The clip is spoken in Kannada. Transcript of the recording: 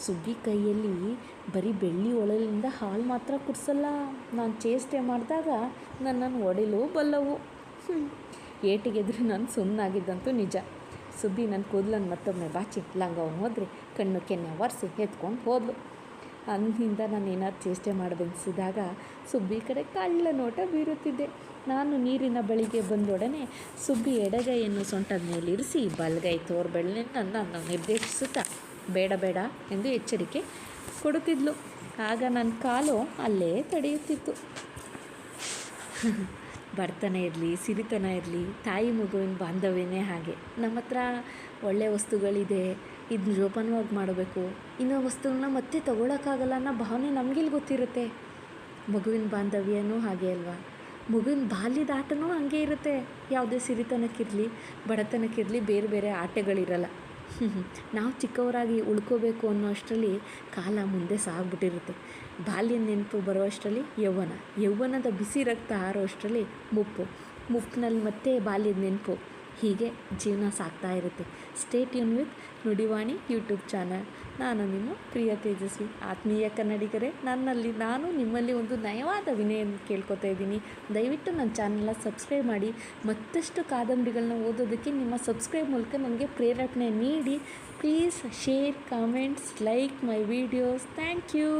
ಸುಬ್ಬಿ ಕೈಯಲ್ಲಿ ಬರೀ ಬೆಳ್ಳಿ ಒಳಲಿಂದ ಹಾಲು ಮಾತ್ರ ಕುಡಿಸಲ್ಲ, ನಾನು ಚೇಷ್ಟೆ ಮಾಡಿದಾಗ ನನ್ನನ್ನು ಹೊಡೆಯಲು ಬಲ್ಲವು. ಏಟಿಗೆದ್ರು ನಾನು ಸುಮ್ಮನಾಗಿದ್ದಂತೂ ನಿಜ. ಸುಬ್ಬಿ ನನ್ನ ಕೂದಲನ್ನು ಮತ್ತೊಮ್ಮೆ ಬಾಚಿ ಲಂಗವನ್ನು ಹೋದರೆ ಕಣ್ಣು ಕೆನ್ನೆ ಒರೆಸಿ ಎತ್ಕೊಂಡು ಹೋದ್ಲು. ಅಂದಿನಿಂದ ನಾನು ಏನಾದ್ರು ಚೇಷ್ಟೆ ಮಾಡಬೆನಿಸಿದಾಗ ಸುಬ್ಬಿ ಕಡೆ ಕಳ್ಳ ನೋಟ ಬೀರುತ್ತಿದ್ದೆ. ನಾನು ನೀರಿನ ಬಳಿಗೆ ಬಂದೊಡನೆ ಸುಬ್ಬಿ ಎಡಗೈಯನ್ನು ಸೊಂಟದ ಮೇಲಿರಿಸಿ ಬಲಗೈ ತೋರ್ಬೆರಳಿನಿಂದ ನನ್ನನ್ನು ನಿರ್ದೇಶಿಸುತ್ತಾ ಬೇಡ ಬೇಡ ಎಂದು ಎಚ್ಚರಿಕೆ ಕೊಡುತ್ತಿದ್ಲು. ಆಗ ನನ್ನ ಕಾಲು ಅಲ್ಲೇ ತಡೆಯುತ್ತಿತ್ತು. ಬಡತನ ಇರಲಿ, ಸಿರಿತನ ಇರಲಿ, ತಾಯಿ ಮಗುವಿನ ಬಾಂಧವ್ಯನೇ ಹಾಗೆ. ನಮ್ಮ ಹತ್ರ ಒಳ್ಳೆಯ ವಸ್ತುಗಳಿದೆ, ಇದನ್ನ ಜೋಪಾನವಾಗಿ ಮಾಡಬೇಕು, ಇನ್ನೂ ವಸ್ತುಗಳನ್ನ ಮತ್ತೆ ತೊಗೊಳಕ್ಕಾಗಲ್ಲ ಅನ್ನೋ ಭಾವನೆ ನಮಗಿಲ್ಲಿ ಗೊತ್ತಿರುತ್ತೆ. ಮಗುವಿನ ಬಾಂಧವ್ಯನೂ ಹಾಗೆ ಅಲ್ವಾ? ಮಗುವಿನ ಬಾಲ್ಯದ ಆಟನೂ ಹಾಗೆ ಇರುತ್ತೆ. ಯಾವುದೇ ಸಿರಿತನಕ್ಕಿರಲಿ ಬಡತನಕ್ಕಿರಲಿ ಬೇರೆ ಬೇರೆ ಆಟಗಳಿರಲ್ಲ. ನಾವು ಚಿಕ್ಕವರಾಗಿ ಉಳ್ಕೋಬೇಕು ಅನ್ನೋ ಅಷ್ಟರಲ್ಲಿ ಕಾಲ ಮುಂದೆ ಸಾಗ್ಬಿಟ್ಟಿರುತ್ತೆ. ಬಾಲ್ಯ ನೆನಪು ಬರುವಷ್ಟರಲ್ಲಿ ಯೌವನದ ಬಿಸಿ ರಕ್ತ ಆರೋ ಅಷ್ಟರಲ್ಲಿ ಮುಪ್ಪಿನಲ್ಲಿ ಮತ್ತೆ ಬಾಲ್ಯದ ನೆನಪು. ಹೀಗೆ ಜೀವನ ಸಾಗ್ತಾ ಇರುತ್ತೆ. Stay tune with Nudivani YouTube channel. ನಾನು ನಿಮ್ಮ ಪ್ರಿಯ ತೇಜಸ್ವಿ. ಆತ್ಮೀಯ ಕನ್ನಡಿಗರೇ, ನಾನು ನಿಮ್ಮಲ್ಲಿ ಒಂದು ನಯವಾದ ವಿನಯನ್ನು ಕೇಳ್ಕೊತಾ ಇದ್ದೀನಿ. ದಯವಿಟ್ಟು ನನ್ನ ಚಾನಲ್ನ ಸಬ್ಸ್ಕ್ರೈಬ್ ಮಾಡಿ. ಮತ್ತಷ್ಟು ಕಾದಂಬರಿಗಳನ್ನ ಓದೋದಕ್ಕೆ ನಿಮ್ಮ ಸಬ್ಸ್ಕ್ರೈಬ್ ಮೂಲಕ ನನಗೆ ಪ್ರೇರಣೆ ನೀಡಿ. Please share, comments, like my videos. Thank you.